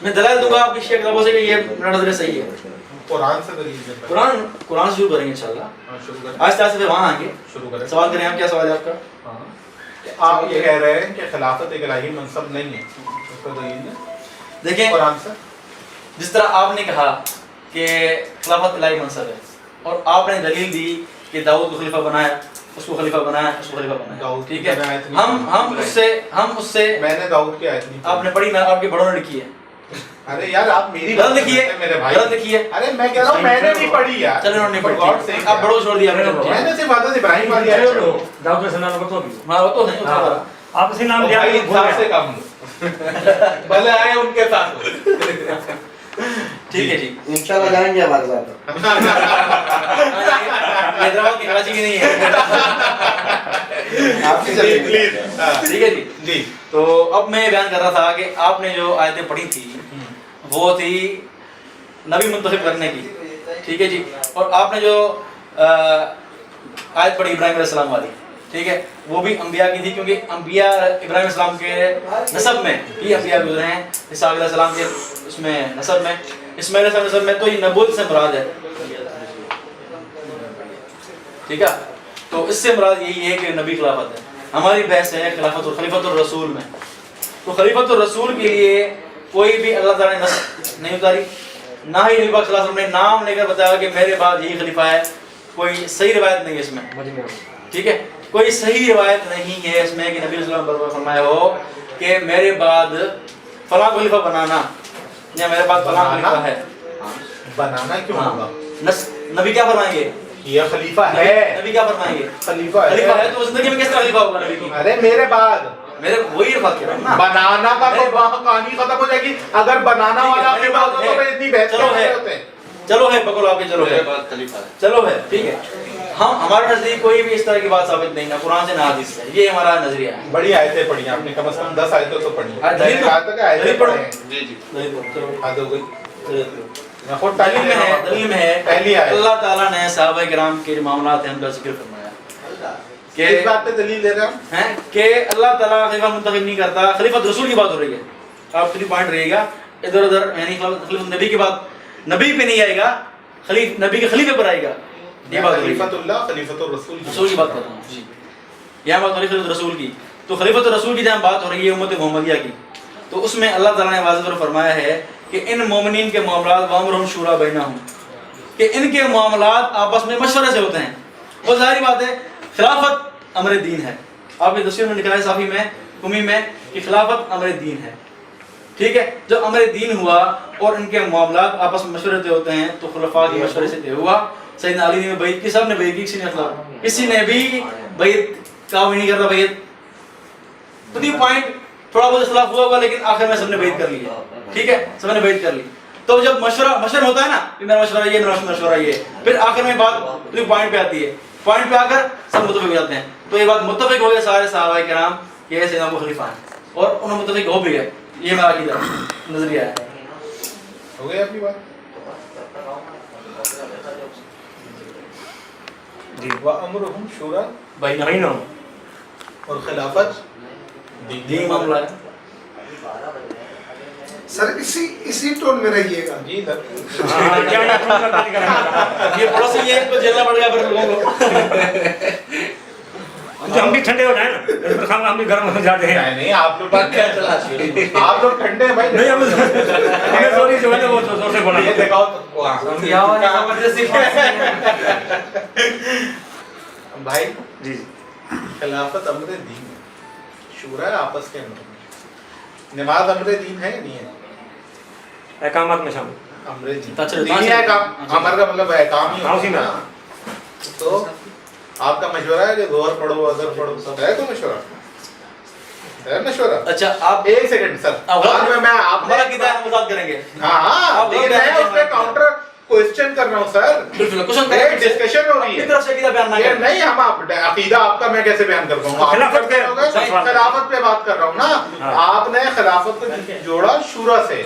میں دلائل دوں گا آپ کی شیخ لفظوں سے کہ یہ میرا نظریہ صحیح ہے. قرآن سے دلیل دیں. قرآن سے شروع کریں گے انشاءاللہ. شروع کریں. آہستہ آہستہ پھر وہاں آئیں گے. شروع کریں. سوال کریں آپ. کیا سوال ہے آپ کا؟ آپ یہ کہہ رہے ہیں کہ خلافت ایک الہی منصب نہیں ہے, اس کو دلیل دیں. دیکھیں قرآن سے جس طرح آپ نے کہا کہ خلافت الہی منصب ہے اور آپ نے دلیل دی کہ داؤد کو خلیفہ بنایا, اس کو خلیفہ بنایا, اس کو خلیفہ بنایا, ٹھیک ہے. ہم اس سے میں نے داؤد کی آیت نہیں آپ نے پڑھی, آپ کے بڑوں نے لکھی ہے. ارے یار آپ میری غلط لکھی ہے, میرے بھائی غلط لکھی ہے. ارے میں کہہ رہا ہوں میں نے نہیں پڑھی یار. چلو انہوں نے پڑھی, گاڈ سے آپ بڑوں چھوڑ دیا. میں نے صرف حضرت ابراہیم والی آیت پڑھی. داؤد علیہ السلام کو تو ہاں وہ تو نہیں ہوتا. آپ اسی نام لیا بھائی انصاف سے کام لو. بھلے آئے ان کے ساتھ. ٹھیک ہے جی. انشاءاللہ جائیں گے ہمارے ساتھ. حیدرآباد کی کراچی کی نہیں ہے. آپ کی چلیے پلیز. ٹھیک ہے جی. جی تو اب میں بیان کر رہا تھا کہ آپ نے جو آیتیں پڑھی تھی وہ تھی نبی منتخب کرنے کی, ٹھیک ہے جی. اور آپ نے جو آیت پڑھی ابراہیم علیہ السلام والی, ٹھیک ہے, وہ بھی انبیاء کی تھی کیونکہ انبیاء ابراہیم علیہ السلام کے نسب میں ہی انبیاء گزرے ہیں. عیسیٰ علیہ السلام کے اس میں نسب میں, اسماعیل علیہ السلام نسب میں, تو یہ نبوت سے مراد ہے, ٹھیک ہے. تو اس سے مراد یہی ہے کہ نبی خلافت ہے. ہماری بحث ہے خلیفۃ الرسول میں. تو خلیفۃ الرسول کے لیے کوئی بھی اللہ تعالیٰ نے نص نہیں اتاری, نہ ہی نبی پاک صلی اللہ علیہ وسلم نے نام لے کر بتایا کہ میرے بعد یہی خلیفہ ہے. کوئی صحیح روایت نہیں ہے اس میں, ٹھیک ہے. کوئی صحیح روایت نہیں ہے اس میں کہ نبی صلی اللہ علیہ وسلم فرمایا ہو کہ میرے بعد فلاں خلیفہ بنانا یا میرے بعد فلاں خلیفہ ہے. بنانا کیوں ہوگا؟ نبی کیا فرمائیں گے؟ یہ خلیفہ ہے. نبی کیا فرمائیں گے؟ خلیفہ خلیفہ ہے تو زندگی میں کس طرح خلیفہ ہوگا نبی کی؟ ارے میرے بعد میرے وہی بات کر رہا ہوں نا. بنانا کا تو وہاں کہانی ختم ہو جائے گی. اگر بنانا والا اپنے بعد ہو تو پھر اتنی بحث چلو کرتے ہے, ہوتے ہیں. چلو ہے بکول آپ کے, چلو ہے, چلو ہے, ٹھیک ہے. ہمارے نزدیک کوئی بھی اس طرح کی بات ثابت نہیں, نہ قرآن سے نہ حدیث سے. یہ ہمارا نظریہ ہے. بڑی آیتیں پڑھی آپ نے, کم از کم 10 آیتیں تو پڑھی. دلیل کہا تھا کہ آیتیں پڑھیں. جی جی چلو حد ہو گئی. میں خود دلیل میں ہے, دلیل میں ہے پہلی آیت. اللہ تعالیٰ نے صحابہ کرام کے جو معاملات ہیں ان کا ذکر فرمایا کہ اس بات پہ دلیل دے رہے ہیں کہ اللہ تعالیٰ خلیفہ منتخب نہیں کرتا. خلیفۃ رسول کی بات ہو رہی ہے. آپ 3 پوائنٹ رہے گا ادھر ادھر, یعنی خلیفۃ نبی کی بات نبی پہ نہیں آئے گا, نبی کے خلیفے پر آئے گا. یہ بات خلیفۃ اللہ خلیفۃ الرسول رسول کی بات کر رہا ہوں جی. یہاں بات ہو رہی ہے خلیفۃ رسول کی. تو خلیفۃ رسول کی جہاں بات ہو رہی ہے امت محمدیہ کی, تو اس میں اللہ تعالیٰ نے واضح طور پر فرمایا ہے کہ ان مومنین کے معاملات وامرہم شورا بینہم, کہ ان کے معاملات آپس میں مشورے سے ہوتے ہیں. وہ ظاہری بات ہے خلافت امر دین ہے. آپ کی تفسیر میں لکھا ہے صافی میں کمی میں کہ خلافت امر دین ہے, ٹھیک ہے. جو امر دین ہوا اور ان کے معاملات آپس میں مشورے سے ہوتے ہیں تو خلفاء کے مشورے سے طے ہوا. سیدنا علی نے بیعت کی, سب نے بیعت کی, کسی نے بھی بیعت کا بھی نہیں کرتا بیعت. تو 3 پوائنٹ تھوڑا بہت اختلاف ہوا ہوگا لیکن آخر میں سب نے بیعت کر لی, ٹھیک ہے, سب نے بیعت کر لی. تو جب مشورہ ہوتا ہے نا کہ میرا مشورہ یہ, میرا مشورہ یہ, پھر آخر میں بات 3 پوائنٹ پہ آتی ہے. پوائنٹ پہ آ کر سب متفق ہو جاتے ہیں. تو یہ بات متفق ہو گئے سارے صحابہ کرام کہ ایسے سیدنا ابو خلیفہ ہیں, اور انہوں متفق ہو بھی گئے. یہ میرا عقیدہ نظریہ ہے. ہو گئی آپ کی بات. جی وَأَمْرُهُمْ شُورَى بینہم, اور خلافت دین معاملہ ہے. سر اسی ٹون میں رہیے گا. جی سر. یہ پڑوسی یہ ان کو جلنا پڑے گا پھر لوگوں کو. ہم بھی ٹھنڈے ہو جائیں نا, ہم بھی گرم ہو جاتے ہیں. نہیں آپ لوگ آپ لوگ ٹھنڈے ہیں بھائی. نہیں ہمیں سوری جو ہے نا وہ زور سے بولا. یہ دکھاؤ بھائی. جی خلافت امر دین ہے, شورا آپس کے اندر. نماز امر دین ہے یا نہیں ہے؟ احکامات میں شامل امر دین ہے. احکام امر کا مطلب احکام ہی ہوتا ہے نا. تو آپ کا مشورہ ہے کہ زہر پڑھو اثر پڑھو, ہے تو مشورہ ہے مشورہ. اچھا آپ 1 سیکنڈ سر, بعد میں آپ ہمارا کتنا مذاق کریں گے. ہاں لیکن میں اس پہ کاؤنٹر کوسچن کر رہا ہوں سر. بالکل کوشچن ایک ڈسکشن ہو رہی ہے. طرف سے عقیدہ بیان نہ یہ کریں. نہیں, ہم عقیدہ آپ کا میں کیسے بیان کر پاؤں گا. خلافت پہ بات کر رہا ہوں نا. آپ نے خلافت کو جوڑا شورا سے.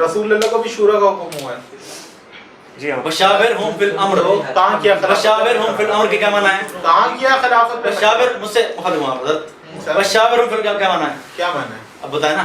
رسول اللہ کو بھی شورا کا حکم ہوا ہے. جی ہاں. وشاورہم فی الامر, کہاں کیا وشاورہم فی الامر کے کیا معنی ہے؟ کہاں کیا خلافت پہ؟ وشاور مجھ سے مخدم حضرت, وشاورہم فی الامر کیا معنی ہے؟ کیا معنی ہے؟ اب بتائیں نا.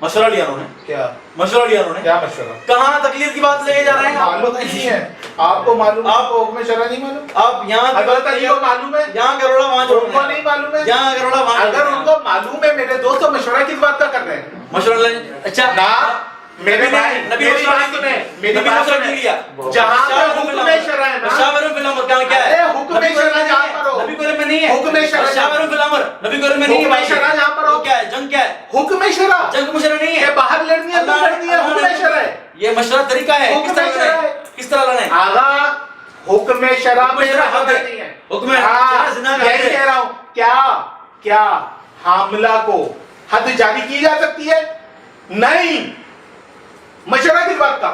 مشورہ لیا انہوں نے, کیا مشورہ لیا انہوں نے, کیا مشورہ؟ کہاں تقلید کی بات لے کے جا رہے ہیں؟ معلوم نہیں ہے آپ کو, معلوم آپ کو حکم شرع نہیں معلوم؟ آپ یہاں حضرت علی کو معلوم ہے, یہاں کروڑا وہاں ان کو جوڑنا نہیں معلوم ہے. یہاں کروڑا وہاں اگر ان کو معلوم ہے میرے دوست, تو مشورہ کس بات کا کر رہے ہیں؟ مشورہ لیں. اچھا نا میرے بھائی, نبی میری بات سنیں, میری بات سنیں. جہاں پہ حکم شرع ہے نا, شاوروں فی الامر کیا ہے؟ حکم شرع جہاں پر ہو, نبی کو علم میں نہیں ہے. حکم شرع شاوروں فی الامر نبی کو علم میں نہیں ہے. حکم شرع جہاں پر ہو, کیا ہے جنگ؟ کیا ہے حکم شرع جنگ؟ کو مشورہ نہیں کہ ہے. باہر لڑنی ہے, اندر لڑنی ہے, حکم شرع ہے. یہ مشورہ طریقہ ہے. کس طرح لڑیں؟ کس طرح لڑیں؟ آغا حکم شرع حکم میں شرع حد حد ہے. نہیں ہے. حکم شرع زنا کا حد یہی ہے. کہہ رہا ہوں. کیا حاملہ کو حد جاری کی جا سکتی ہے؟ نہیں. مشورہ کس بات کا؟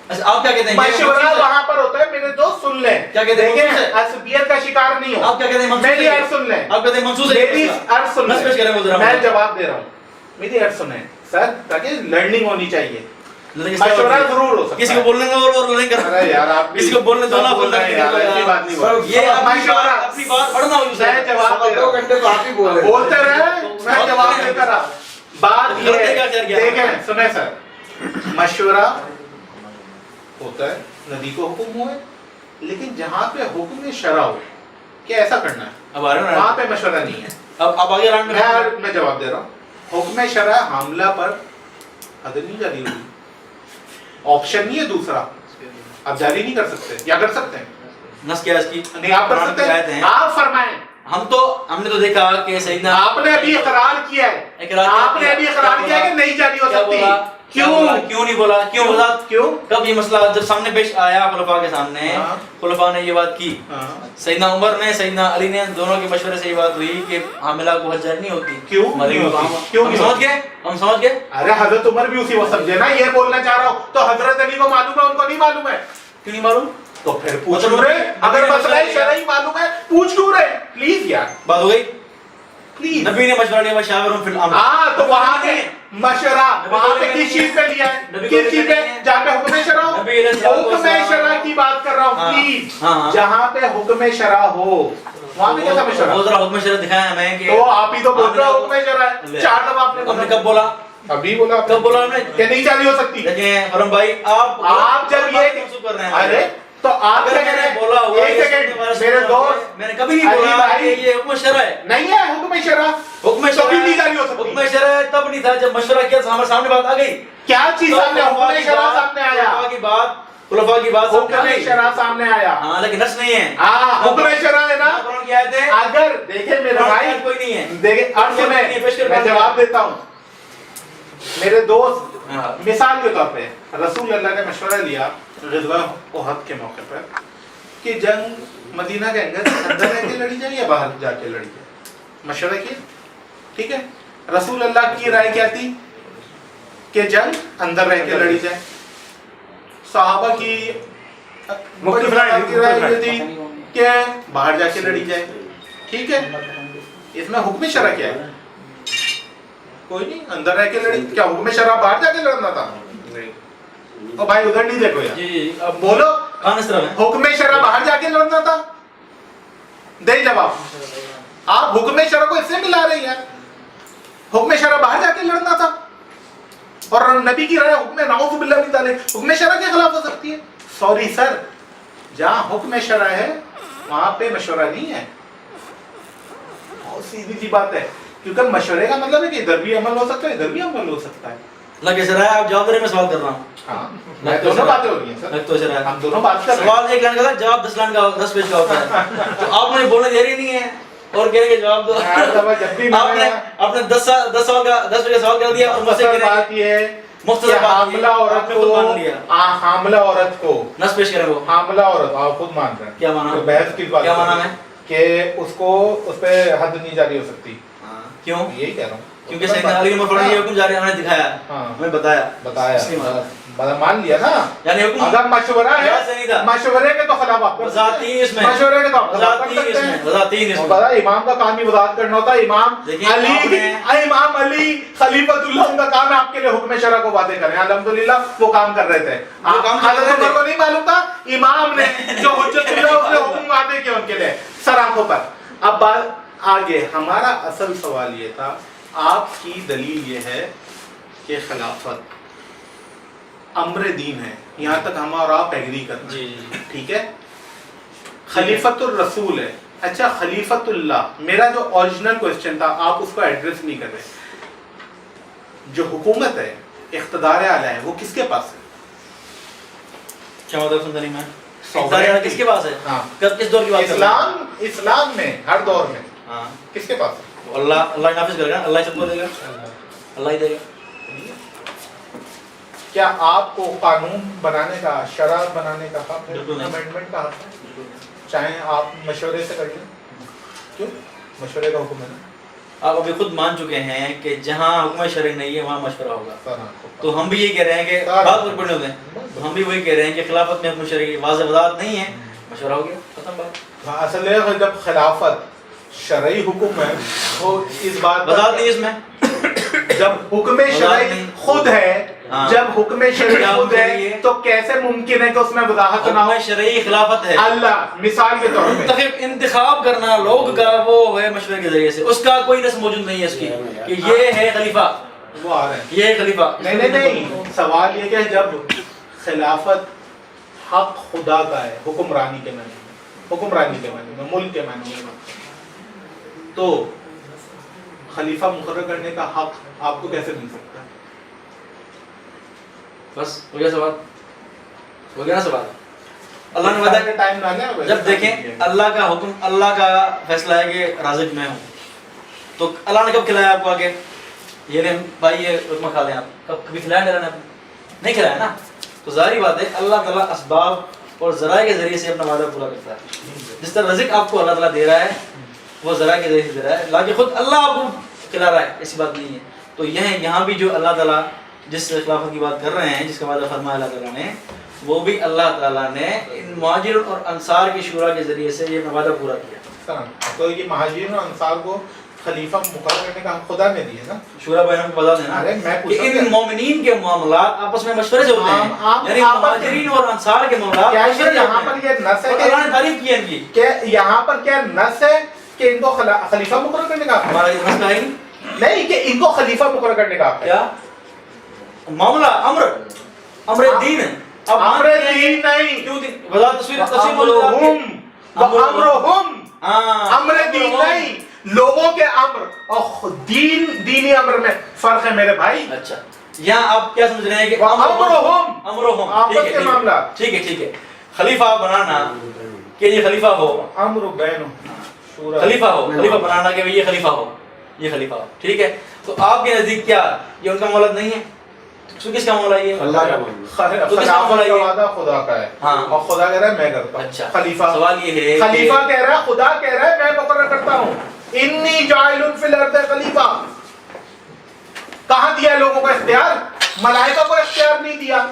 اچھا آپ کیا کہتے ہیں؟ مشورہ وہاں پر ہوتا ہے, میرے دوست سن لیں. کیا کہتے ہیں؟ دیکھیں, عصبیت کا شکار نہیں ہو. آپ کیا کہتے ہیں؟ میری عرض سن لیں. آپ کہتے ہیں منصوص ہے. میری عرض سن نص پیش کریں وہ لیں. ذرا. میں جواب دے رہا ہوں. میری عرض سنیں سر, تاکہ لرننگ ہونی چاہیے. مشورہ ضرور ہو سکتا ہے. کسی کو بولنے کا اور لڑیں کر. ارے یار آپ بھی کسی کو بولنے دو نا, بول رہے ہیں یار, ایسی بات نہیں بول. یہ مشورہ اپنی بات پڑھنا ہوگی. میں جواب دے رہا دو ہوں. گھنٹے تو آپ ہی بول رہے ہیں. بولتے رہے, میں جواب دیتا رہا. بات یہ ہے, دیکھیں سنیں سر, مشورہ ہوتا ہے, نبی کو حکم ہوئے, لیکن جہاں پہ حکم شرع ہو کہ ایسا کرنا ہے, اب آ رہے ہیں وہاں پہ مشورہ نہیں ہے. اب آگے ران میں جواب دے رہا ہوں. حکم شرع حاملہ پر حد نہیں جاری ہوگی, آپشن نہیں ہے دوسرا, آپ جاری نہیں کر سکتے, یا کر سکتے ہیں؟ نس کیا اس کی نہیں آپ کر سکتے ہیں. آپ فرمائیں. ہم نے تو دیکھا کہ سیدنا آپ نے ابھی اقرار کیا ہے, آپ نے ابھی اقرار کیا ہے کہ نہیں جاری ہو سکتی. کیوں نہیں بولا؟ کیوں وضاحت؟ کیوں؟ کب یہ مسئلہ جب سامنے پیش آیا خلفاء کے سامنے, خلفاء نے یہ بات کی, سیدنا عمر نے, سیدنا علی نے, دونوں کے مشورے سے یہ بات ہوئی کہ حاملہ کو حد جاری نہیں ہوتی. کیوں نہیں ہوتی؟ کیوں ہم سمجھ گئے, ہم سمجھ گئے. ارے حضرت عمر بھی اسی وقت سمجھے نا, یہ بولنا چاہ رہا ہوں. تو حضرت علی کو معلوم ہے, ان کو نہیں معلوم ہے. کیوں نہیں معلوم؟ تو پھر پوچھ لوں رہے, اگر مسئلہ شرعی معلوم ہے پوچھ لوں رہے, پلیز یار, بات ہو گئی. پلیز. نبی نے مشورہ لیا شاوروں فی الامر. ہاں, تو وہاں پہ مشورہ, وہاں پہ کس چیز پہ لیا ہے؟ کس چیز پہ؟ جہاں پہ حکم شرع ہو. حکم شرع کی بات کر رہا ہوں, پلیز. جہاں پہ حکم شرع ہو وہاں پہ کیسا مشورہ؟ وہ ذرا حکم شرع دکھایا ہمیں کہ تو آپ ہی تو بول رہے ہو حکم شرع ہے. 4 دفعہ آپ ہم نے کب بولا؟ ابھی بولا. کب بولا ہم نے کہ نہیں جاری ہو سکتی؟ دیکھیں فرم بھائی, آپ جب یہ منسوخ کر رہے ہیں. ارے تو آپ اگر کیا میں کہہ نے رہے بولا ہیں؟ ہوا ایک سیکنڈ, میرے دوست, میں نے کبھی نہیں بولا کہ یہ حکم شرع ہے. نہیں ہے حکم شرع. حکم تو بھی نہیں جاری ہو سکتی. حکم شرع تب نہیں تھا جب مشورہ کیا, ہمارے سامنے بات آ گئی. کیا چیز سامنے؟ حکم شرع سامنے آیا, خلفاء کی بات سامنے آ حکم گئی. شرع سامنے آیا. ہاں لیکن نص نہیں ہے. ہاں حکم شرع ہے نا. قرآن کی آیت ہے, اگر دیکھیں میرے بھائی, کوئی نہیں ہے. دیکھیں اب سنیں, میں جواب دیتا ہوں. میرے دوست, مثال کے طور پہ رسول اللہ نے مشورہ لیا غزوہ احد کے موقع پر کہ جنگ مدینہ کے اندر رہ کے لڑی جائے یا باہر جا کے لڑی جائے. مشورہ کیا, ٹھیک ہے. رسول اللہ کی رائے کیا تھی کہ جنگ اندر رہ کے لڑی جائے. صحابہ کی رائے یہ تھی کہ باہر جا کے لڑی جائے. ٹھیک ہے, اس میں حکم شرع کیا ہے؟ کوئی نہیں, اندر رہ کے لڑی. کیا حکم شرع باہر جا کے لڑنا تھا؟ او بھائی ادھر نہیں دیکھو یار, جی اب بولو. کہاں اس طرح ہے؟ حکم شرع باہر جا کے لڑنا تھا؟ دے جواب. آپ حکم شرع کو اس سے ملا رہی ہیں. حکم شرع باہر جا کے لڑنا تھا, اور نبی کی رائے حکم نعوذ باللہ من ذالک حکم شرع کے خلاف ہو سکتی ہے. سوری سر, جہاں حکم شرع ہے وہاں پہ مشورہ نہیں ہے. بہت سیدھی سی بات ہے, کیونکہ مشورے کا مطلب ہے کہ ادھر بھی عمل ہو سکتا ہے, ادھر بھی عمل ہو سکتا ہے. لگ ایسا رہا ہے, آپ جواب دے رہے, میں سوال کر رہا ہوں. ہاں, میں دونوں باتیں ہو رہی ہیں سر, لگ تو ایسا رہا ہے. ہم دونوں بات کر رہے ہیں. سوال 1 لائن کا تھا, جواب 10 لائن کا 10 پیج کا ہوتا ہے. تو آپ مجھے بولنے دے رہی نہیں ہے اور کہہ رہے کہ جواب دو. جب بھی آپ نے 10 سوال کا 10 پیج کا سوال کر دیا, اور مجھ سے کہہ رہے بات یہ ہے مختصر کہ بات حاملہ عورت کو, حاملہ عورت کو نص پیش کریں. وہ حاملہ عورت, آپ خود مان رہے ہیں. کیا مانا؟ بحث کس بات کیا مانا ہے کہ اس کو اس پہ حد نہیں جاری ہو سکتی. کیوں؟ یہی کہہ رہا ہوں, کیونکہ سیدنا علی نے فرمایا یہ حکم جاری ہمیں دکھایا, ہمیں بتایا, مان لیا نا. یعنی حکم اگر مشورہ ہے, مشورے کے تو خلاف آپ وضاحتی اس میں, مشورے کے تو آپ وضاحتی اس میں, وضاحتی اس میں. پتا امام کا کام ہی وضاحت کرنا ہوتا ہے. امام علی خلیفۃ اللہ, ان کا کام ہے آپ کے لیے حکم شرع کو واضح کریں. الحمدللہ وہ کام کر رہے تھے. حضرت عمر کو نہیں معلوم تھا, امام نے جو حجت اللہ اس نے حکم واضح کیا ان کے لیے سر آنکھوں پر. اب بات آگے, ہمارا اصل سوال یہ تھا, آپ کی دلیل یہ ہے کہ خلافت امر دین ہے، یہاں تک ہم اور آپ ایگری کرتے جی ہیں، جی ٹھیک ہے. خلیفت الرسول ہے. اچھا خلیفت اللہ، میرا جو اوریجنل کوسچن تھا آپ اس کو ایڈریس نہیں کر رہے. جو حکومت ہے، اقتدار اعلیٰ ہے، وہ کس کے پاس ہے؟ کیا مطلب سمجھا نہیں میں؟ اقتدار اعلیٰ کس کے پاس ہے؟ ہاں. کب کس دور کی بات کر رہے ہیں؟ اسلام میں ہر دور میں ہاں کس کے پاس ہے؟ اللہ ہی نافذ کرے گا، اللہ ہی سب کو دے گا، اللہ ہی دے گا. کیا آپ کو قانون بنانے کا، شرع بنانے کا حق ہے؟ بالکل نہیں. امینڈمنٹ کا حق ہے؟ چاہے آپ مشورے سے کریے. کیوں؟ مشورے کا حکم ہے نا. آپ ابھی خود مان چکے ہیں کہ جہاں حکم شرعی نہیں ہے وہاں مشورہ ہوگا. سر ہاں. تو ہم بھی یہ کہہ رہے ہیں کہ بات پر پڑھنے ہوتے ہیں، ہم بھی وہی کہہ رہے ہیں کہ خلافت میں حکم شرعی واضح وضاحت نہیں ہے، مشورہ ہو گیا، ختم بات. اصل ہے جب خلافت شرعی حکم ہے تو اس بات وضاحت نہیں اس میں. جب حکم شرعی خود ہے، جب حکم شرعی خود ہے تو کیسے ممکن ہے کہ اس میں وضاحت نہ ہو؟ حکم شرعی خلافت ہے. اللہ مثال کے طور پہ منتخب انتخاب کرنا لوگ کا وہ ہے مشورے کے ذریعے سے، اس کا کوئی نص موجود نہیں ہے اس کی کہ یہ ہے خلیفہ، وہ آ رہے ہیں. یہ ہے خلیفہ. نہیں سوال یہ کہ جب خلافت حق خدا کا ہے، حکمرانی کے معنی میں، حکمرانی کے معنی میں، ملک کے معنی میں، تو خلیفہ مقرر کرنے کا حق آپ کو کیسے مل سکتا ہے؟ بس ہو گیا سوال، ہو گیا نا سوال. اللہ نے بتایا ٹائم نہ لیں. جب دیکھیں اللہ کا حکم، اللہ کا فیصلہ ہے کہ رازق میں ہوں، تو اللہ نے کب کھلایا آپ کو آگے؟ یہ نہیں بھائی یہ رکمہ کھا لیں آپ، کبھی کھلایا نہیں اللہ نے؟ نہیں کھلایا نا. تو ظاہری بات ہے اللہ تعالیٰ اسباب اور ذرائع کے ذریعے سے اپنا وعدہ پورا کرتا ہے. جس طرح رزق آپ کو اللہ تعالیٰ دے رہا ہے وہ ذرائع کے ذریعے سے دے رہا ہے، لاکہ خود اللہ آپ کو کھلا رہا ہے، ایسی بات نہیں ہے. تو یہاں بھی جو اللہ تعالیٰ جس خلافت کی بات کر رہے ہیں، جس کا وعدہ فرمایا اللہ تعالیٰ نے، وہ بھی اللہ تعالیٰ نے ان مہاجروں اور انصار کی شورا کے ذریعے سے یہ وعدہ پورا کیا. تو یہ مہاجرین اور انصار کو خلیفہ مقرر کرنے کا حق خدا نے دیا نا. شورا بینہم کو بتا دینا کہ ان مومنین کے معاملات آپس میں مشورے سے ہوتے ہیں، یعنی مہاجرین اور انصار کے معاملات کیا یہاں پر یہ نص ہے اور اللہ نے تعریف کی ہے ان کی کہ یہاں پر کیا نص ہے کہ ان کو خلیفہ مقرر کرنے کا حق ہے؟ ہمارا یہ مسئلہ ہے نہیں کہ ان کو خلیفہ مقرر کرنے کا حق ہے. کیا معاملہ امر دین ہے. اب امر دین نہیں، کیوں وضاحت تصویر امرہم امر دین نہیں، لوگوں کے امر اور دینی امر میں فرق ہے میرے بھائی. اچھا یہاں آپ کیا سمجھ رہے ہیں کہ امرہم آپس کے معاملات. ٹھیک ہے خلیفہ بنانا کہ یہ خلیفہ ہو، امر بینہم خلیفہ ہو، خلیفہ بنانا کہ یہ خلیفہ ہو، یہ خلیفہ ہو. ٹھیک ہے، تو آپ کے نزدیک کیا یہ ان کا معاملہ نہیں ہے؟ کس کا معاملہ یہ؟ اللہ کا معاملہ. خلافت کا وعدہ خدا کا ہے اور خدا کہہ رہا ہے میں کرتا ہوں. اچھا خلیفہ سوال یہ ہے خلیفہ کہہ رہا ہے، خدا کہہ رہا ہے میں مقرر کرتا ہوں. انی جاعل فی الارض خلیفہ. کہاں دیا لوگوں کو اختیار؟ ملائکہ کو اختیار نہیں دیا.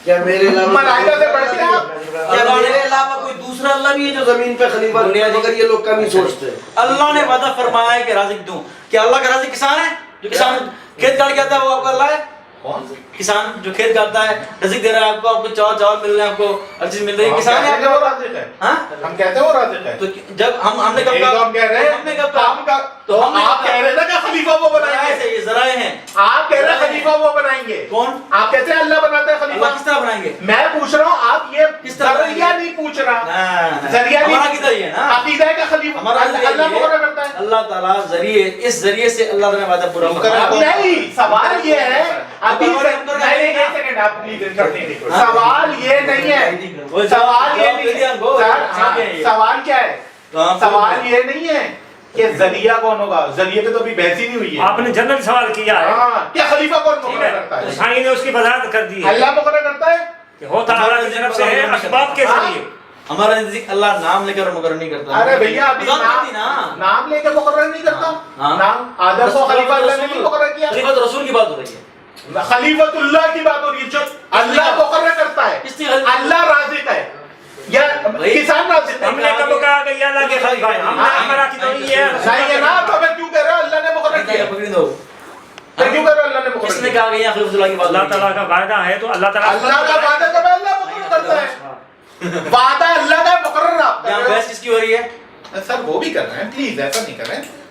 کیا میرے علاوہ ملائکہ سے بڑھ کے آپ کیا میرے علاوہ کوئی دوسرا اللہ بھی ہے جو زمین پہ خلیفہ بنے، مگر یہ لوگ کم ہی سوچتے ہیں. اللہ نے وعدہ فرمایا ہے کہ رازق دوں. کیا اللہ کا رازق کسان ہے؟ جو کسان کھیت کاٹ کے آتا ہے وہ آپ کا اللہ ہے؟ کون؟ کسان جو کھیت کاٹتا ہے رزق دے رہا ہے آپ کو چاول مل رہے ہیں، آپ کو ہر چیز مل رہی ہے، کسان ہے؟ وہ رازق ہے. ہاں ہم کہتے ہیں وہ رازق ہے. تو جب ہم نے کب ایک ہم کہہ رہے ہم نے کب ہیں تو آپ کہہ رہے تھے کہ خلیفہ وہ بنائیں گے. یہ ذرائع ہیں. آپ کہہ رہے ہیں خلیفہ وہ بنائیں گے. کون؟ آپ کہتے ہیں اللہ بناتا ہے خلیفہ. اللہ کس طرح بنائیں گے؟ میں پوچھ رہا ہوں آپ یہ کس طرح ذریعہ نہیں پوچھ رہا. ذریعہ ذریعہ ہمارا کدھر ہے نا؟ عقیدہ ہے کہ خلیفہ ہمارا اللہ مقرر کرتا ہے. اللہ تعالیٰ ذریعے اس ذریعے سے اللہ تعالیٰ نے وعدہ پورا اب نہیں سوال یہ ہے ابھی ایک سیکنڈ آپ پلیز سوال یہ نہیں ہے. سوال یہ نہیں ہے. سوال کیا ہے؟ سوال یہ نہیں ہے کہ ذریعہ کون ہوگا. ذریعے پہ تو ابھی بحث ہی نہیں ہوئی ہے. آپ نے جنرل سوال کیا ہے کیا خلیفہ کون مقرر کرتا ہے؟ سائیں نے اس کی وضاحت کر دی ہے اللہ مقرر کرتا ہے کہ ہو تعالیٰ کی طرف سے ہے اسباب کے ذریعے. ہمارا نزدیک اللہ نام لے کر مقرر نہیں کرتا. ارے بھیا ابھی نام لے کے مقرر نہیں کرتا. نام آدم کو خلیفہ اللہ نے نہیں مقرر کیا. خلیفۃ رسول کی بات ہو رہی ہے. خلیفۃ اللہ کی بات ہو رہی ہے جو اللہ مقرر کرتا ہے. اللہ رازق ہے یا کسان رازق ہے؟ ہم نے کب کہا کہ یہ اللہ کے خلیفہ ہے؟ ہم نے ہمارا کی تو یہ ہے. صحیح ہے نا. تو میں کیوں کہہ رہا ہوں اللہ نے مقرر کیا؟ پکڑ دو. تو کیوں کہہ رہا ہوں اللہ نے کس مقرر نے کیا؟ کہا کہ یہ خلیفۃ اللہ کی بات اللہ تعالیٰ کا وعدہ ہے تو اللہ تعالیٰ اللہ کا وعدہ کب ہے؟ اللہ مقرر کرتا ہے. وعدہ اللہ کا مقرر آپ یہاں بحث کس کی ہو رہی ہے؟ سر وہ بھی کر رہے ہیں پلیز ایسا نہیں کر رہے ہیں.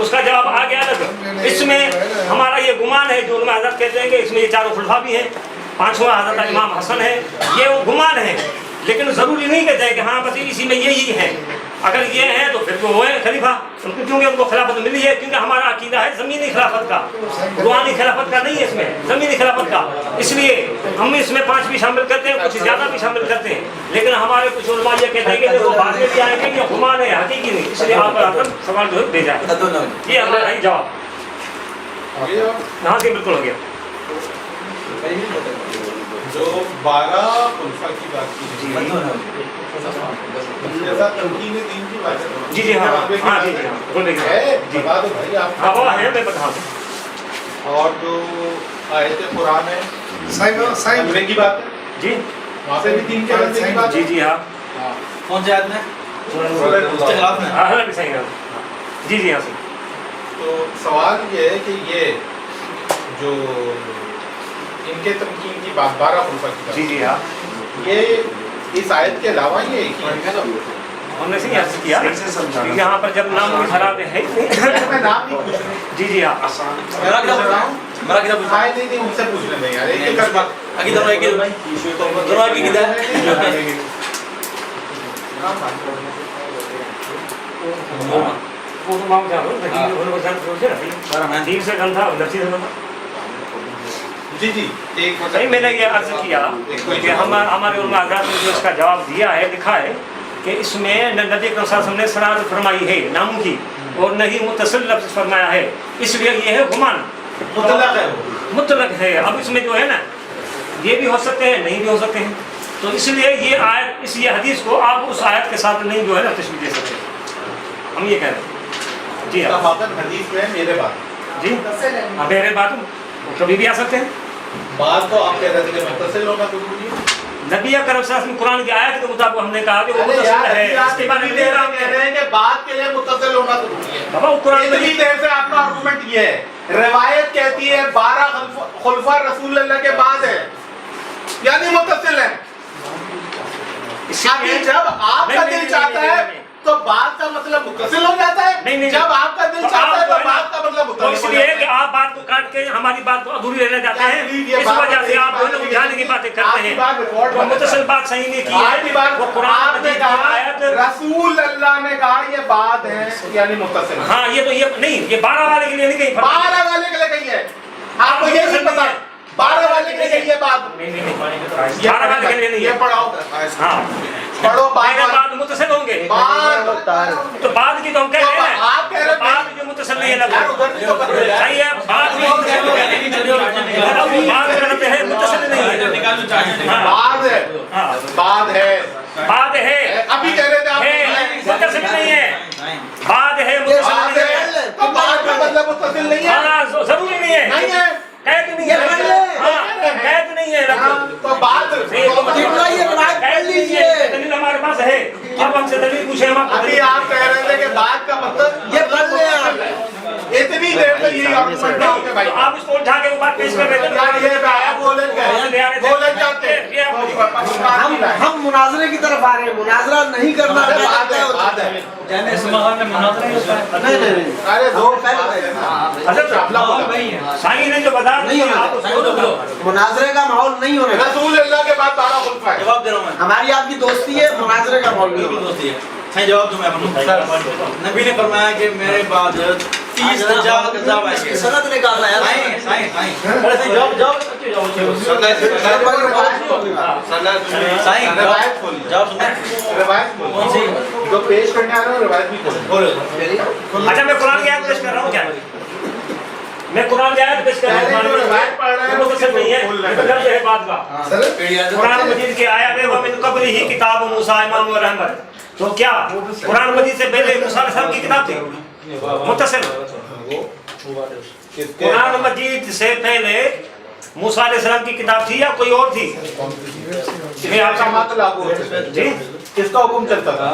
اس کا جواب آ گیا الگ. اس میں ہمارا یہ گمان ہے جو علماء حضرت کہتے ہیں کہ اس میں یہ چاروں خلفاء بھی ہیں, پانچواں حضرت امام حسن ہے, یہ وہ گمان ہے, لیکن ضروری نہیں کہتے ہیں کہ ہاں بس اسی میں یہی ہے. اگر یہ ہے تو پھر وہ ہے خلیفہ, کیونکہ ان کو خلافت ملی ہے, کیونکہ ہمارا عقیدہ ہے زمینی خلافت کا, روحانی خلافت کا نہیں ہے, اس میں زمینی خلافت کا. اس لیے ہم اس میں 5 بھی شامل کرتے ہیں, کچھ زیادہ بھی شامل کرتے ہیں, لیکن ہمارے کچھ علماء یہ کہتے ہیں کہ وہ بعد میں بھی آئیں گے, یہ گمان ہے حقیقی نہیں. اس لیے آپ پر سوال جو ہے بھیجا ہے, یہ ہمارا ہی جواب. ہاں جی بالکل ہو گیا. جو 12 خلفاء کی بات کی جیسا تمکین دین کی بات ہے. جی جی ہاں ہاں جی جی ہاں بولے گا بتا دو بھائی آپ. ہاں وہ ہے, میں بتا دوں. اور جو آیت قرآن ہے صحیح حملے کی بات ہے, جی وہاں سے بھی دین کے حملے کی بات ہے. جی جی ہاں کون سے آیت میں استخلاف میں؟ ہاں ہاں صحیح ہے. جی جی ہاں صحیح. تو سوال یہ ہے کہ یہ جو ان کے تمکین کی بات 12 خلفاء کی بات, جی جی ہاں یہ اس آیت کے علاوہ یہ ایک ہی ہے. ہم نے صحیح عرض کیا کہ یہاں پر جب نام بھی خراب ہے میں نام نہیں پوچھ رہا. جی جی ہاں میرا کتاب پوچھا ہاں نہیں ان سے پوچھ رہے ہیں یار, ایک ایک کر بات آگے دونوں ایک ہی دونوں ایک ہی کتاب ہے. وہ تو مام جانو دین سے کم تھا, نفسی سے کم تھا. جی جی ایک نہیں میں نے یہ عرض کیا کہ ہمارے علماء حضرات نے جو اس کا جواب دیا ہے, لکھا ہے کہ اس میں نہ نبی اکرم صلی اللہ علیہ وسلم نے صراحت فرمائی ہے ناموں کی, اور نہ ہی متصل لفظ فرمایا ہے, اس لیے یہ ہے گمان مطلق ہے. مطلق ہے. اب اس میں جو ہے نا یہ بھی ہو سکتے ہیں, نہیں بھی ہو سکتے ہیں, تو اس لیے یہ آیت اس یہ حدیث کو آپ اس آیت کے ساتھ نہیں جو ہے نا تشبیہ دے سکتے, ہم یہ کہہ رہے ہیں. جی ہاں حدیث میں میرے بات جی ہاں میرے بات کبھی بھی آ سکتے ہیں. بات تو آپ کہہ رہے تھے کہ متصل ہونا ضروری ہے. نبی اکرم صلی اللہ علیہ وسلم قرآن کی آیت کے مطابق ہم نے کہا کہ وہ متصل ہے, اس کے بارے میں کہہ رہے ہیں کہ بات کے لیے متصل ہونا ضروری ہے. بابا وہ قرآن میں اتنی دیر سے آپ کا آرگومنٹ یہ ہے, روایت کہتی ہے 12 خلفاء رسول اللہ کے بعد ہے, یعنی متصل ہے. ابھی جب آپ کا دل چاہتا ہے تو بات کا مطلب متصل ہو جاتا ہے, جب آپ کا دل چاہتا ہے تو بات کا مطلب تو اس متصل ہو لیے جاتا کہ آپ بات کو کاٹ کے ہماری بات کو ادھوری رہنا چاہتے ہیں, اس وجہ سے آپ دونوں اٹھانے کی باتیں کرتے ہیں. وہ متصل بات صحیح نہیں کی ہے, وہ قرآن نے مجید کی کہا آیت. رسول اللہ نے کہا یہ بات ہے یعنی متصل ہے. ہاں یہ تو یہ نہیں, یہ 12 والے کے لیے نہیں کہیں 12 والے کے لیے کہی ہے, آپ کو یہ نہیں پتا 12 والے کے لیے کہی ہے بات. نہیں نہیں 12 والے کے لیے نہیں یہ ہے. پڑھاؤ ہاں پڑھو بعد متصل ہوں گے, تو بعد کی تو ہم کہہ رہے ہیں, آپ کہہ رہے بعد جو متصل نہیں ہے یار لفظ ادھر بھی تو کر رہے ہیں. صحیح ہے, بعد بھی متصل ہو گئے, بعد غلط ہے, متصل نہیں ہے. بعد ہے, ہاں بعد ہے, بعد ہے, ابھی کہہ رہے تھے آپ متصل نہیں ہے, بعد ہے متصل بعد نہیں ہے. ہے, تو بعد کا مطلب متصل نہیں ہے. ہاں ضروری نہیں ہے, نہیں ہے قید نہیں ہے, ہاں قید نہیں ہے لفظ. تو بعد دلیل ہمارے پاس ہے, اب ہم سے دلیل پوچھے ہم آپ ابھی آپ کہہ رہے تھے کہ بات کا مطلب یہ پڑھ لیں آپ. اتنی دیر میں یہی آرگومنٹ ہے کہ بھائی آپ اس کو اٹھا کے وہ بات پیش کر رہے یار یہ آپ بولیں چاہتے ہیں. ہم مناظرے کی طرف آ رہے ہیں, مناظرہ نہیں کرنا. بات ہے, بات ہے. ارے دو شاہی نے جو بتا مناظرے کا ماحول نہیں ہونا. رسول اللہ کے بعد 12 خلفاء ہے. جواب دے رہا ہوں میں, ہماری آپ کی دوستی ہے, مناظرے کا ماحول نہیں ہونا. دوستی ہے. صحیح جواب دوں میں اپنا. نبی نے فرمایا کہ میرے بعد 30 دجال کذاب آئیں گے. سند نکالنا ہے. روایت کھولی, روایت کھولی, جو پیش کرنے آ رہے ہیں روایت بھی کھولی. اچھا میں قرآن کی آیت پیش کر رہا ہوں کیا, میں قرآن کی آیت پیش کر رہا ہوں, روایت پڑھ رہے ہیں وہ متصل نہیں ہے, لفظ ہے بات کا. قرآن مجید کی آیت ہے وَمِن قَبْلِهِ کتاب موسیٰ امام و رحمت. تو کیا قرآن مجید سے پہلے موسیٰ علیہ السلام کی کتاب تھی متصل؟ قرآن مجید سے پہلے موسیٰ علیہ السلام کی کتاب تھی یا کوئی اور تھی؟ آپ کا مات لاگو ہوتے جی کس کا حکم چلتا تھا؟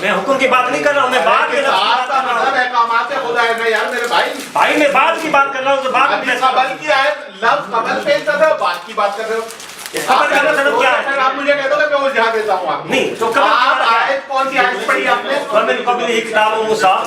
میں حکم کی بات نہیں کر رہا ہوں, میں بات کی آپ کا مطلب احکامات خدا ہے یار میرے بھائی. بھائی میں بات کی بات کر رہا ہوں, تو بات ابھی قبل کی آیت لفظ قبل پیش کر رہے ہو, بات کی بات کر رہے ہو. قبل کا مطلب کیا ہے؟ آپ مجھے کہہ دو کہ میں الجھا دیتا ہوں آپ. نہیں تو آپ آیت کون سی آیت پڑھی آپ نے؟ ومن قبله كتاب موسى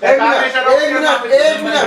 ایک منٹ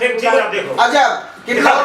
ٹھیک ہے آپ دیکھو اچھا قبلہ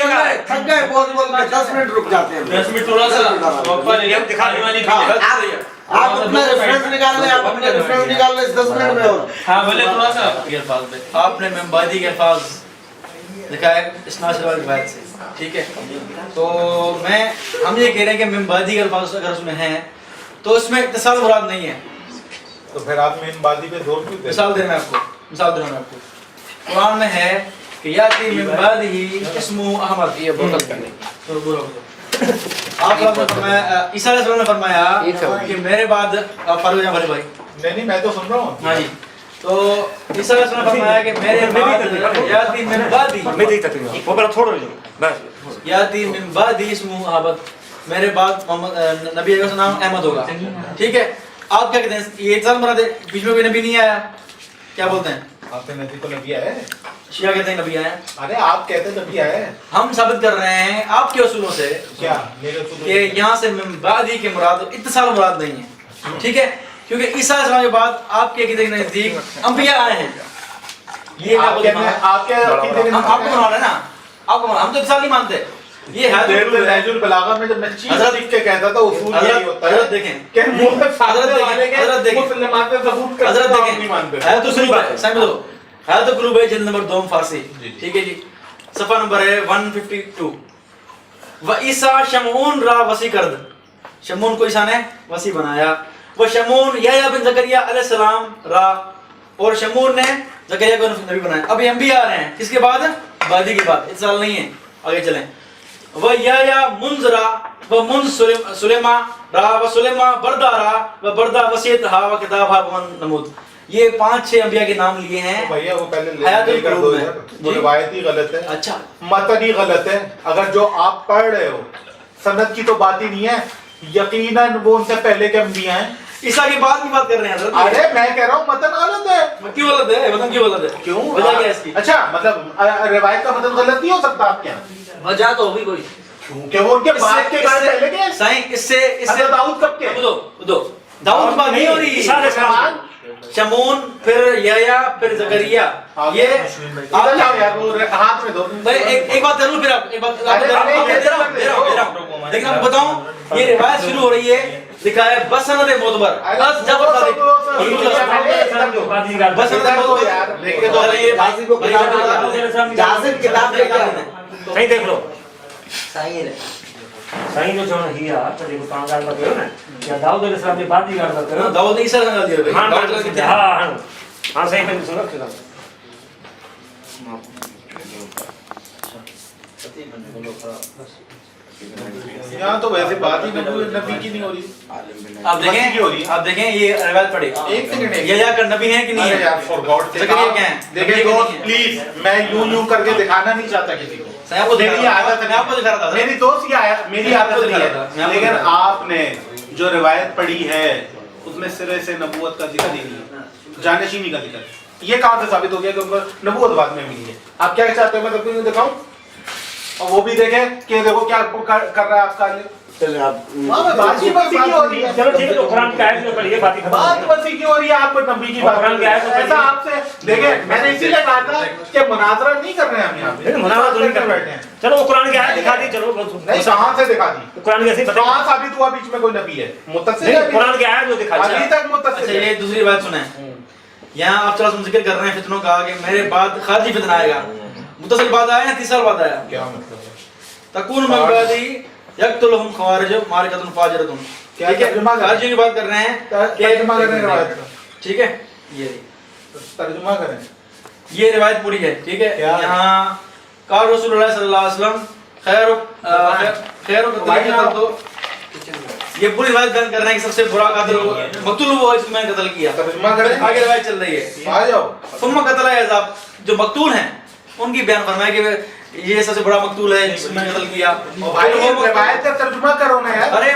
کا تھک گئے بول کے 10 منٹ رک جاتے ہیں 10 منٹ تھوڑا سا دکھانے والی آپ اپنا ریفرنس نکال لیں آپ اپنا ریفرنس نکال لیں 10 منٹ میں اور ہاں بولے تھوڑا سا یہ الفاظ میں آپ نے ممبادی کے الفاظ دکھائے اسناد شروع روایت سے ٹھیک ہے تو ہم یہ کہہ رہے ہیں کہ ممبادی کے الفاظ اگر اس میں ہیں تو اس میں اتصال مراد نہیں ہے تو پھر آپ میں ان بادی پہ زور کیوں دے مثال دے رہا ہوں آپ کو قرآن میں ہے کہ یاتی من بعدہ اسمہ احمد یہ بہت کرنے آپ نے فرمایا عیسیٰ علیہ السلام نے فرمایا کہ میرے بعد آپ فاروق جان بھائی نہیں میں تو سن رہا ہوں ہاں جی تو عیسیٰ علیہ السلام نے فرمایا کہ میرے بعد یاتی من بعدہ میں دیتا ہوں وہ بڑا تھوڑا جو بس یاتی من بعدہ اسمہ احمد میرے بعد محمد نبی علیہ السلام احمد ہوگا ٹھیک ہے آپ کیا کہتے ہیں یہ اتصال مراد ہے بیچ میں کوئی نبی نہیں آیا کیا بولتے ہیں آپ کے نبی تو نبی ہے شیعہ کہتے ہیں نبی آیا ارے آپ کہتے نبی ہے ہم ثابت کر رہے ہیں آپ کے اصولوں سے کیا میرے تو کہ یہاں سے من بعدی کے مراد اتصال مراد نہیں ہے ٹھیک ہے کیونکہ عیسیٰ علیہ السلام کے بعد آپ کے عقیدے کے نزدیک انبیاء آئے ہیں یہ آپ کے عقیدے کے آپ کو مان رہے ہیں نا آپ کو ہم تو اتصال نہیں مانتے یہ ہے نہج البلاغہ میں جب میں چیز لکھ کے کہتا تھا اصول یہی ہوتا ہے حضرت دیکھیں کہ حضرت دیکھیں مسلمان پہ ثبوت کرتے حضرت ہیں دیکھیں نہیں مانتے ہے تو سنی بات سمجھو ہے تو گروپ ہے جلد نمبر 2 فارسی ٹھیک ہے جی صفحہ نمبر ہے 152 و عیسیٰ شمعون را وسیع کرد شمعون کو عیسیٰ نے وسیع بنایا وہ شمعون یحییٰ بن زکریا علیہ السلام را اور شمعون نے زکریا کو نبی بنایا اب یہ انبیاء آ رہے ہیں کس کے بعد بعدی کے بعد اتصال نہیں ہے آگے چلیں و یحییٰ منذرا و منذ سلیما را و سلیما بردا را و بردا وسیعتھا و کتابھا بمن نمود یہ 5-6 انبیاء کے نام لیے ہیں بھیا وہ پہلے حیات لے کر دو القلوب میں وہ روایت ہی غلط ہے اچھا متن ہی غلط ہے اگر جو آپ پڑھ رہے ہو سند کی تو بات ہی نہیں ہے یقیناً وہ ان سے پہلے کے انبیاء ہیں عیسیٰ کی بات کی بات کر رہے ہیں حضرت ارے میں کہہ رہا ہوں متن غلط ہے کیوں غلط ہے مطلب کیوں غلط ہے کیوں وجہ کیا ہے اس کی اچھا مطلب روایت کا متن غلط نہیں ہو سکتا آپ کے یہاں وجہ تو ہوگی کوئی کیونکہ وہ ان کے بعد کے گانے پہلے کے سائیں اس سے حضرت داؤد کب کے دو داؤد کی بات نہیں ہو رہی عیسیٰ علیہ السلام شمعون پھر یحییٰ پھر زکریا یہ ادھر جاؤ یار وہ ہاتھ میں دو ایک بات ضرور پھر آپ ایک بات دے رہا ہوں لیکن آپ بتاؤں یہ روایت شروع ہو رہی ہے لکھا ہے بسند معتبر از جب بسند معتبر دیکھیں تو قاضی کو جاسد کتاب لے کے آنا صحیح دیکھ لو صحیح ہے صحیح جو جو ہی ہے تو یہ کام کر لگے نا یا داؤد علیہ السلام کی بات ہی کر لگے داؤد نے عیسیٰ کا نام دیا ہاں بھائی ہاں ہاں صحیح میں سن رکھتا یہاں تو ویسے بات ہی نبی کی نہیں ہو رہی آپ دیکھیں یہ روایت پڑھی ایک سیکنڈ یحییٰ کا نبی ہے کہ نہیں ہے یار فور گاڈ زکریا کیا ہے دیکھیں دوست پلیز میں یوں کر کے دکھانا نہیں چاہتا کسی کو آپ کو میری عادت میں آپ کو دکھا رہا تھا میری دوست یہ میری عادت نہیں ہے لیکن آپ نے جو روایت پڑھی ہے اس میں سرے سے نبوت کا ذکر نہیں ہے جانشینی کا ذکر یہ کہاں سے ثابت ہو گیا کہ ان کو نبوت بعد میں ملی ہے آپ کیا چاہتے ہو میں سب کو دکھاؤں اور وہ بھی دیکھیں کہ دیکھو کیا کر رہا ہے آپ کا چلیں آپ بات کی بسی کی ہو رہی ہے چلو ٹھیک ہے تو قرآن کی آیت میں پڑھیے بات ختم بات بسی کی ہو رہی ہے آپ کو نبی کی بات قرآن کی آیت میں ایسا آپ سے دیکھیں میں نے اسی لیے کہا تھا کہ مناظرہ نہیں کر رہے ہیں ہم یہاں پہ مناظرہ تو نہیں کر بیٹھے ہیں چلو وہ قرآن کی آیت دکھا دی چلو نہیں کہاں سے دکھا دی قرآن کی ایسے بتا کہاں ثابت ہوا بیچ میں کوئی نبی ہے متصل ہے قرآن کی آیت جو دکھا ابھی تک اچھا متصل ہے یہ دوسری بات سنیں یہاں آپ چلو ذکر کر رہے ہیں فتنوں کا کہ میرے بعد خارجی فتنہ آئے گا متصل بعد آیا تیسرا بعد آیا کیا مطلب ہے تکون من بعدی یقتلہم خوارج مارکۃ فاجرۃ کیا ٹھیک ہے ترجمہ کر خارجی کی بات کر رہے ہیں ترجمہ کریں روایت کا ٹھیک ہے یہ ترجمہ کریں یہ روایت پوری ہے ٹھیک ہے کیا ہے؟ یہاں قال رسول اللہ صلی اللہ علیہ وسلم خیر تو یہ پوری روایت بیان کر رہے ہیں کہ سب سے برا قاتل مقتول وہ ہے جس کو میں نے قتل کیا. ترجمہ کریں. آگے روایت چل رہی ہے. آ جاؤ. ثم قتل عذاب جو مقتول ہیں ان کی بیان فرمایا کہ یہ سب سے بڑا مقتول ہے جس کو میں نے قتل کیا. بھائی روایت کا ترجمہ کرو نا یار. ارے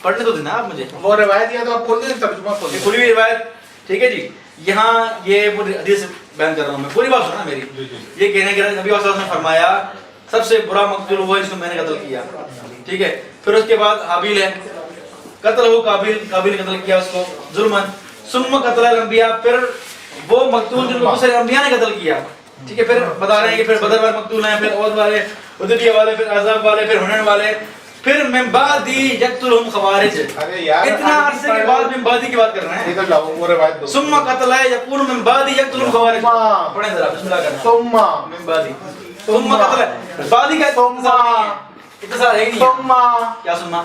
پڑھنے تو دینا آپ مجھے. وہ روایت یا تو آپ کھول دیں ترجمہ کھول یہ دیں. کھلی ہوئی روایت. ٹھیک ہے جی. یہاں یہ پوری حدیث بیان کر رہا ہوں میں, پوری بات سنا میری. یہ کہنے کے نبی صلی اللہ علیہ وسلم نے فرمایا سب سے برا مقتول وہ ہے جس کو میں نے قتل کیا. ٹھیک ہے. پھر اس کے بعد حابیل ہے, قتل ہو قابیل قتل کیا اس کو ظلمن. ثم قتل الانبیاء پھر وہ مقتول جن کو دوسرے انبیاء نے قتل کیا. ٹھیک ہے. پھر بتا رہے ہیں کہ پھر بدر والے مقتول ہیں, پھر احد والے, حدیبیہ والے, پھر عذاب والے, پھر حنین والے, پھر من بعد یقتلهم خوارج. ارے یار اتنا عرصے کے بعد من بعد کی بات کر رہے ہیں. ادھر لاؤ وہ روایت دو. ثم قتل یقول من بعد یقتلهم خوارج. پڑھیں ذرا بسم اللہ کرنا. ثم من بعد ثم قتل بعد کا اتصال ہے نہیں. ثم کیا ثم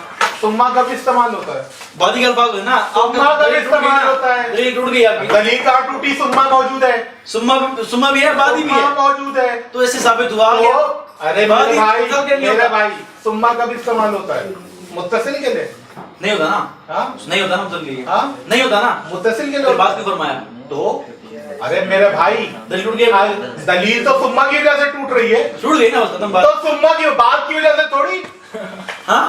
ثم کب استعمال ہوتا ہے؟ بادی کا الفاظ ہے نا. ثم کب استعمال ہوتا ہے؟ دلیل ٹوٹ گئی آپ کی. دلیل کا ٹوٹی ثم موجود ہے. ثم بھی ہے بادی بھی ہے ثم موجود ہے. تو اس سے ثابت ہوا کہ ارے بادی میرے بھائی ثم کب استعمال ہوتا ہے؟ متصل کے لیے نہیں ہوتا نا. ہاں نہیں ہوتا نا مطلب یہ ہاں نہیں ہوتا نا. متصل کے پھر لیے بات کیوں فرمایا تو ارے میرے بھائی دلیل ٹوٹ گئی. دلیل تو ثم کی وجہ سے ٹوٹ رہی ہے. ٹوٹ گئی نا بس ختم بات. تو ثم کی بات کی وجہ سے تھوڑی ہاں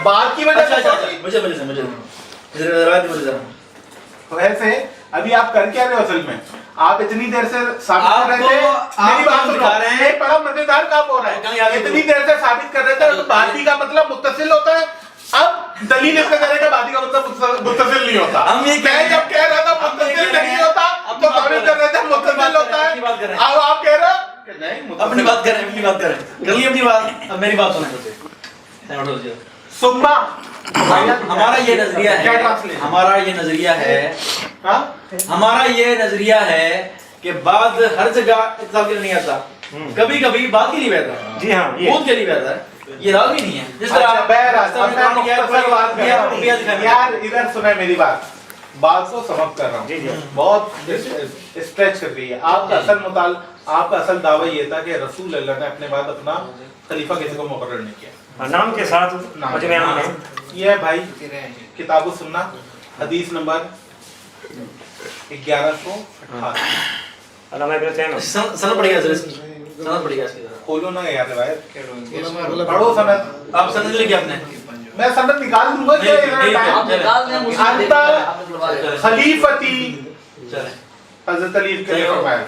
بات کی وجہ اچھا سے اچھا تھوڑی. مجھے روایت مجھے ذرا. ویسے ابھی آپ کر کیا رہے ہو اصل میں؟ آپ اتنی دیر سے ثابت کر رہے تھے. میری بات سنو, دکھا رہے ہیں ایک بڑا مزیدار کام ہو رہا ہے. اتنی دیر سے ثابت کر رہے تھے بادی کا مطلب متصل ہوتا ہے. اب دلیل اس کا کہہ رہے کہ بادی کا مطلب متصل نہیں ہوتا. ہم یہ میں جب کہہ رہا تھا متصل نہیں ہوتا تو ثابت کر رہے تھے متصل ہوتا ہے. اب آپ کہہ رہے ہو کہ نہیں اپنی بات کر رہے ہیں, اپنی بات کر رہے ہیں. کر لی اپنی بات. اب میری بات سنیں. ثم ہمارا یہ نظریہ ہے, ہمارا یہ نظریہ ہے, ہاں ہمارا یہ نظریہ ہے کہ بعد ہر جگہ اتصال کے لیے نہیں آتا, کبھی کبھی بات کے لیے بہتا ہے. جی ہاں خود کے لیے بہتا ہے. یہ راوی نہیں ہے. جس اچھا طرح بہرحال میں مختصر بات کر رہا ہوں. یار ادھر سنیں میری بات کو سمجھ کر رہا ہوں. بہت اسٹریچ کر رہی ہے. آپ کا اصل دعویٰ یہ تھا کہ رسول اللہ نے اپنے بعد اپنا خلیفہ کسی کو مقرر نہیں کیا. نام کے ساتھ مجمع میں یہ ہے بھائی کتاب السنہ حدیث نمبر 1158. علامہ ابن تیمیہ سند پڑھ گیا سر, اس کی سند پڑھ گیا اس کی. کھولو نا یار روایت پڑھو سند. آپ سند لے کے اپنے میں سند نکال دوں گا. خلیفتی چلیں حضرت علی کے لیے فرمایا.